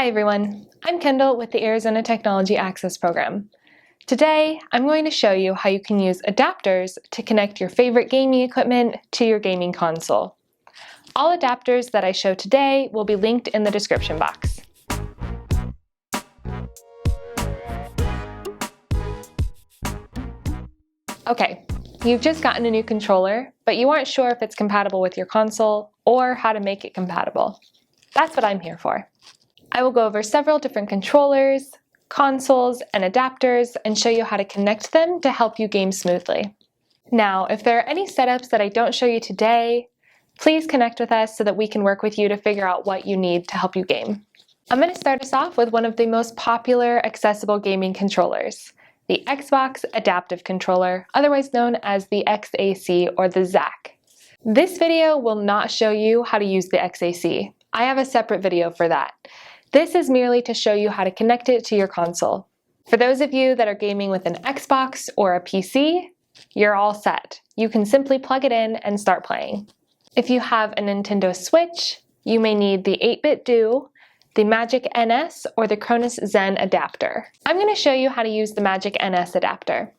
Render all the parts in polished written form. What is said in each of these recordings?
Hi everyone, I'm Kendall with the Arizona Technology Access Program. Today, I'm going to show you how you can use adapters to connect your favorite gaming equipment to your gaming console. All adapters that I show today will be linked in the description box. Okay, you've just gotten a new controller, but you aren't sure if it's compatible with your console or how to make it compatible. That's what I'm here for. I will go over several different controllers, consoles, and adapters and show you how to connect them to help you game smoothly. Now, if there are any setups that I don't show you today, please connect with us so that we can work with you to figure out what you need to help you game. I'm going to start us off with one of the most popular accessible gaming controllers, the Xbox Adaptive Controller, otherwise known as the XAC or the ZAC. This video will not show you how to use the XAC. I have a separate video for that. This is merely to show you how to connect it to your console. For those of you that are gaming with an Xbox or a PC, you're all set. You can simply plug it in and start playing. If you have a Nintendo Switch, you may need the 8-bit Do, the Magic NS, or the Cronus Zen adapter. I'm going to show you how to use the Magic NS adapter.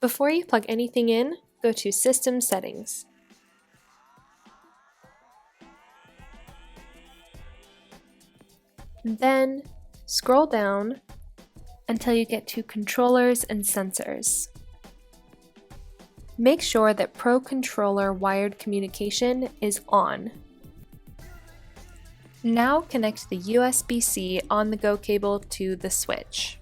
Before you plug anything in, go to System Settings. Then scroll down until you get to Controllers and Sensors. Make sure that Pro Controller wired communication is on. Now connect the USB-C on-the-go cable to the Switch.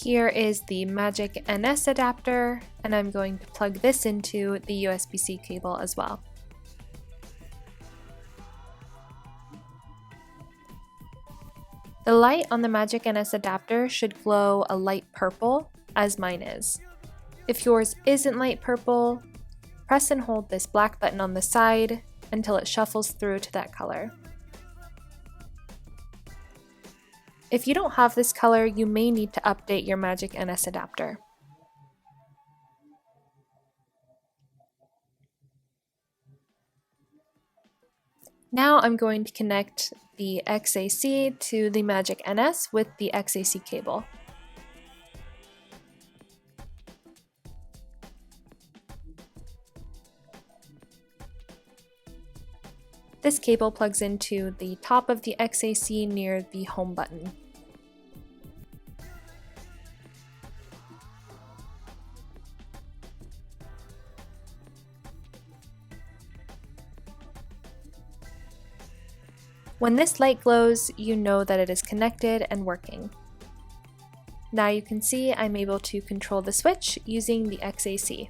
Here is the Magic NS adapter, and I'm going to plug this into the USB-C cable as well. The light on the Magic NS adapter should glow a light purple, as mine is. If yours isn't light purple, press and hold this black button on the side until it shuffles through to that color. If you don't have this color, you may need to update your Magic NS adapter. Now I'm going to connect the XAC to the Magic NS with the XAC cable. This cable plugs into the top of the XAC near the home button. When this light glows, you know that it is connected and working. Now you can see I'm able to control the Switch using the XAC.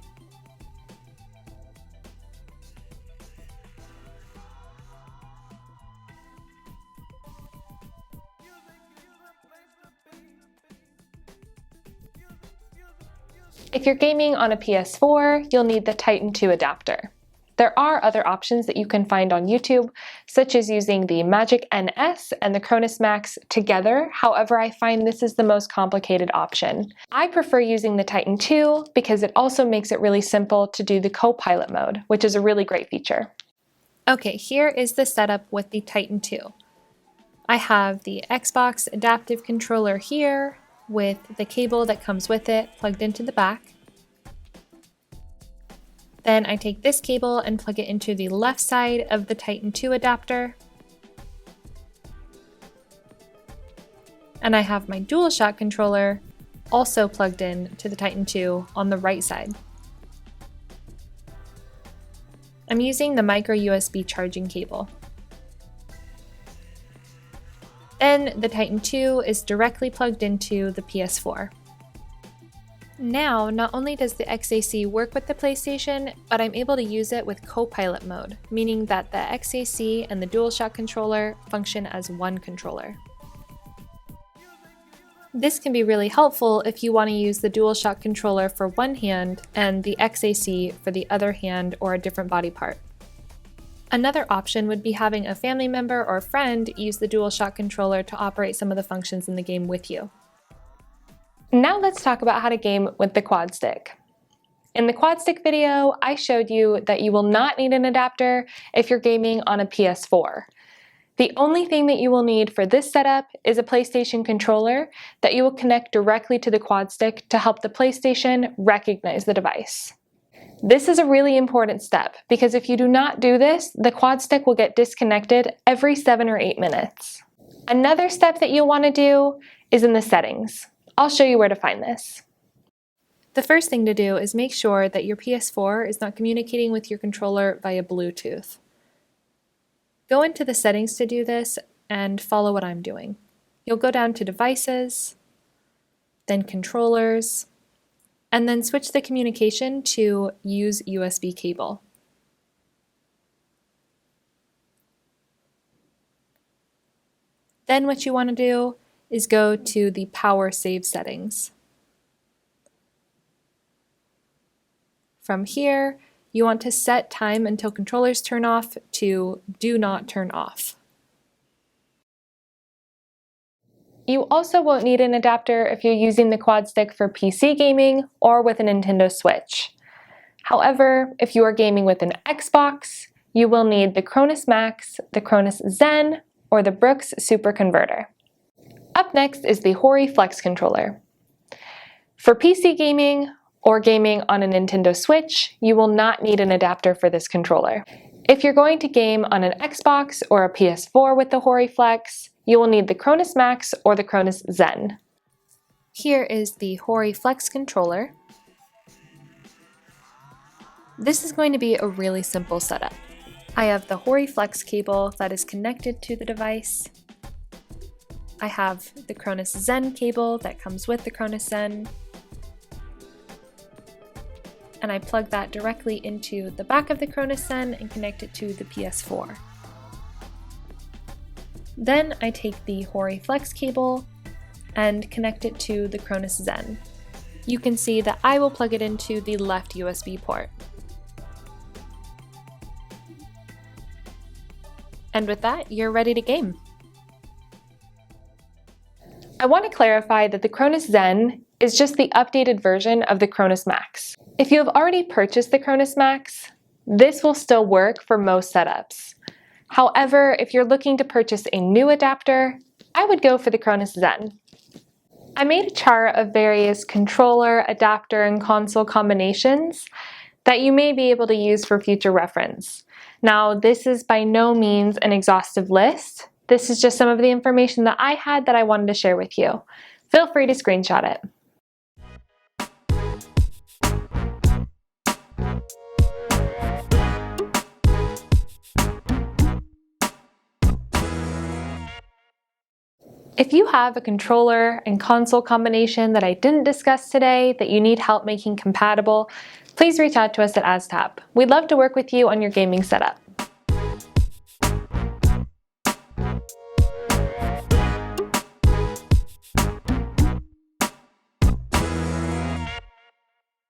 If you're gaming on a PS4, you'll need the Titan 2 adapter. There are other options that you can find on YouTube, such as using the Magic NS and the Cronus Max together. However, I find this is the most complicated option. I prefer using the Titan 2 because it also makes it really simple to do the co-pilot mode, which is a really great feature. Okay, here is the setup with the Titan 2. I have the Xbox adaptive controller here with the cable that comes with it plugged into the back. Then I take this cable and plug it into the left side of the Titan 2 adapter. And I have my DualShock controller also plugged in to the Titan 2 on the right side. I'm using the micro USB charging cable. Then the Titan 2 is directly plugged into the PS4. Now, not only does the XAC work with the PlayStation, but I'm able to use it with co-pilot mode, meaning that the XAC and the DualShock controller function as one controller. This can be really helpful if you want to use the DualShock controller for one hand and the XAC for the other hand or a different body part. Another option would be having a family member or friend use the DualShock controller to operate some of the functions in the game with you. Now let's talk about how to game with the Quadstick. In the Quadstick video, I showed you that you will not need an adapter if you're gaming on a PS4. The only thing that you will need for this setup is a PlayStation controller that you will connect directly to the Quadstick to help the PlayStation recognize the device. This is a really important step because if you do not do this, the Quadstick will get disconnected every 7 or 8 minutes. Another step that you'll want to do is in the settings. I'll show you where to find this. The first thing to do is make sure that your PS4 is not communicating with your controller via Bluetooth. Go into the settings to do this and follow what I'm doing. You'll go down to Devices, then Controllers, and then switch the communication to Use USB cable. Then what you want to do is go to the Power Save settings. From here, you want to set time until controllers turn off to Do Not Turn Off. You also won't need an adapter if you're using the Quadstick for PC gaming or with a Nintendo Switch. However, if you are gaming with an Xbox, you will need the Cronus Max, the Cronus Zen, or the Brooks Super Converter. Up next is the Hori Flex controller. For PC gaming or gaming on a Nintendo Switch, you will not need an adapter for this controller. If you're going to game on an Xbox or a PS4 with the Hori Flex, you will need the Cronus Max or the Cronus Zen. Here is the Hori Flex controller. This is going to be a really simple setup. I have the Hori Flex cable that is connected to the device. I have the Cronus Zen cable that comes with the Cronus Zen. And I plug that directly into the back of the Cronus Zen and connect it to the PS4. Then I take the Hori Flex cable and connect it to the Cronus Zen. You can see that I will plug it into the left USB port. And with that, you're ready to game. I want to clarify that the Cronus Zen is just the updated version of the Cronus Max. If you have already purchased the Cronus Max, this will still work for most setups. However, if you're looking to purchase a new adapter, I would go for the Cronus Zen. I made a chart of various controller, adapter, and console combinations that you may be able to use for future reference. Now, this is by no means an exhaustive list. This is just some of the information that I had that I wanted to share with you. Feel free to screenshot it. If you have a controller and console combination that I didn't discuss today that you need help making compatible, please reach out to us at ASTAP. We'd love to work with you on your gaming setup.